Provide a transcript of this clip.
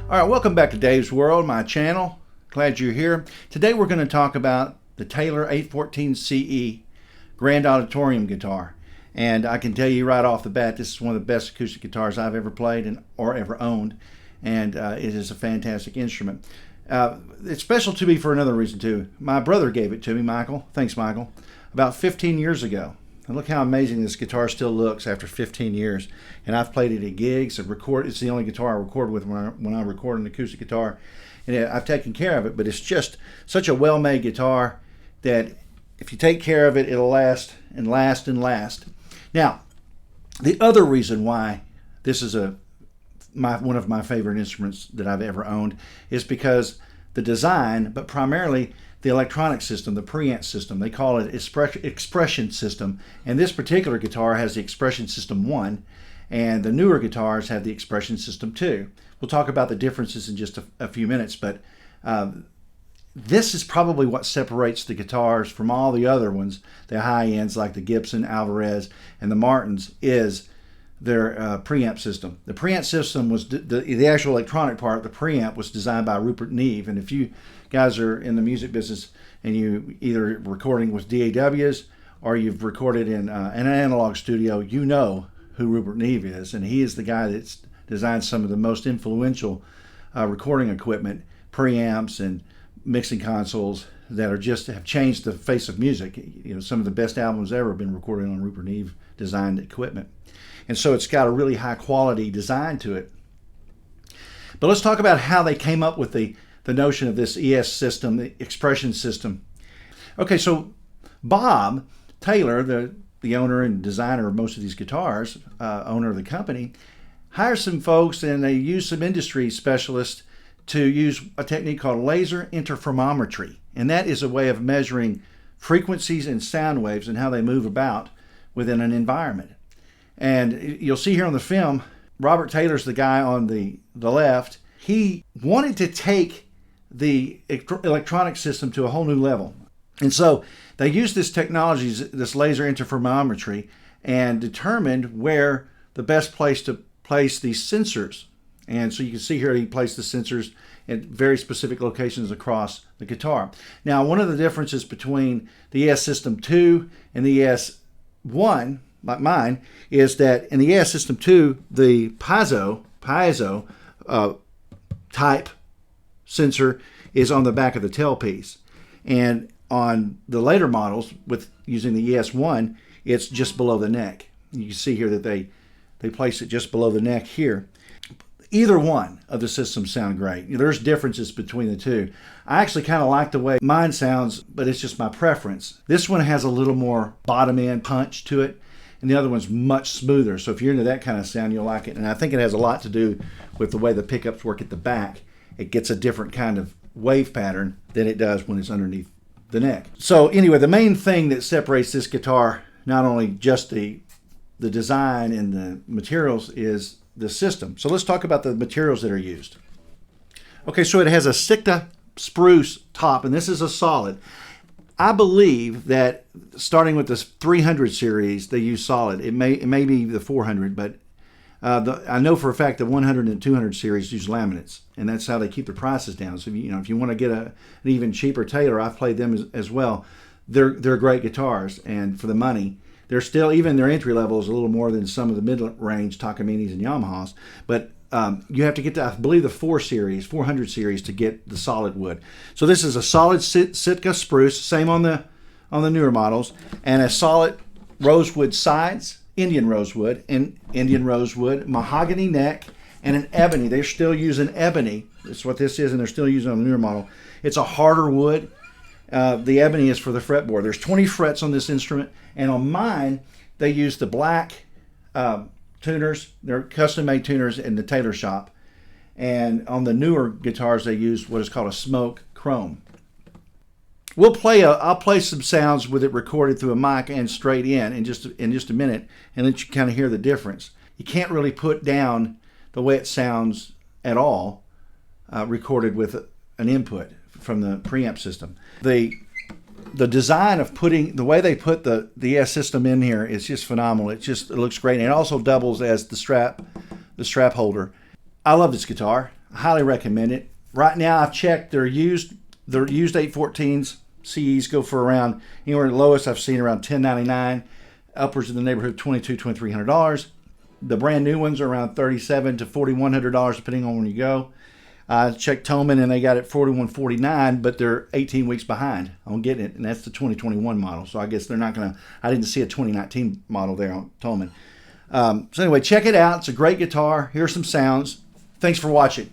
All right, welcome back to Dave's World, my channel. Glad you're here. Today we're going to talk about the Taylor 814 CE Grand Auditorium guitar. And I can tell you right off the bat, this is one of the best acoustic guitars I've ever played or ever owned. And it is a fantastic instrument. It's special to me for another reason too. My brother gave it to me, Michael. Thanks, Michael. About 15 years ago. And look how amazing this guitar still looks after 15 years. And I've played it at gigs. It's the only guitar I record with when I record an acoustic guitar. And I've taken care of it, but it's just such a well-made guitar that if you take care of it, it'll last and last and last. Now, the other reason why this is one of my favorite instruments that I've ever owned is because the design, but primarily the electronic system, the preamp system. They call it expression system. And this particular guitar has the expression system 1, and the newer guitars have the expression system 2. We'll talk about the differences in just a few minutes, but this is probably what separates the guitars from all the other ones, the high ends like the Gibson, Alvarez, and the Martins, is their preamp system. The preamp system was the actual electronic part. The preamp was designed by Rupert Neve, and if you guys are in the music business and you either recording with DAWs or you've recorded in an analog studio, you know who Rupert Neve is, and he is the guy that's designed some of the most influential recording equipment, preamps and mixing consoles that have changed the face of music. You know, some of the best albums ever have been recorded on Rupert Neve designed equipment. And so it's got a really high quality design to it. But let's talk about how they came up with the notion of this ES system, the expression system. Okay, so Bob Taylor, the owner and designer of most of these guitars, owner of the company, hires some folks and they use some industry specialists to use a technique called laser interferometry. And that is a way of measuring frequencies and sound waves and how they move about within an environment. And you'll see here on the film, Robert Taylor's the guy on the left. He wanted to take the electronic system to a whole new level. And so they used this technology, this laser interferometry, and determined where the best place to place these sensors. And so you can see here he placed the sensors at very specific locations across the guitar. Now, one of the differences between the ES System 2 and the ES 1, like mine, is that in the ES System 2, the piezo type sensor is on the back of the tailpiece. And on the later models, with using the ES1, it's just below the neck. You can see here that they place it just below the neck here. Either one of the systems sound great. There's differences between the two. I actually kind of like the way mine sounds, but it's just my preference. This one has a little more bottom end punch to it, and the other one's much smoother. So if you're into that kind of sound, you'll like it. And I think it has a lot to do with the way the pickups work at the back. It gets a different kind of wave pattern than it does when it's underneath the neck. So anyway, the main thing that separates this guitar, not only just the design and the materials, is the system. So let's talk about the materials that are used. Okay, so it has a Sitka Spruce top, and this is a solid. I believe that starting with the 300 series, they use solid. It may be the 400, but I know for a fact the 100 and 200 series use laminates, and that's how they keep the prices down. So if you want to get an even cheaper Taylor, I've played them as well. They're great guitars, and for the money, they're still, even their entry level is a little more than some of the mid-range Takaminis and Yamahas. But you have to get to, I believe, the 400 series to get the solid wood. So this is a solid Sitka Spruce, same on the newer models, and a solid rosewood sides. Indian rosewood, mahogany neck, and an ebony. They're still using ebony. That's what this is, and they're still using on the newer model. It's a harder wood. The ebony is for the fretboard. There's 20 frets on this instrument, and on mine, they use the black tuners. They're custom-made tuners in the Taylor shop. And on the newer guitars, they use what is called a smoke chrome. I'll play some sounds with it recorded through a mic and straight in just a minute, and let you kind of hear the difference. You can't really put down the way it sounds at all recorded with an input from the preamp system. The design of the way they put the ES system in here is just phenomenal. It looks great, and it also doubles as the strap holder. I love this guitar. Highly recommend it. Right now, I've checked. Their used 814s CEs go for around anywhere. The lowest I've seen around $10.99, upwards in the neighborhood of $2,200-$2,300. The brand new ones are around $3,700 to $4,100 depending on when you go. I checked Thomann and they got it $4,149, but they're 18 weeks behind on getting it, and that's the 2021 model. So I guess they're not gonna. I didn't see a 2019 model there on Thomann. So anyway, check it out. It's a great guitar. Here's some sounds. Thanks for watching.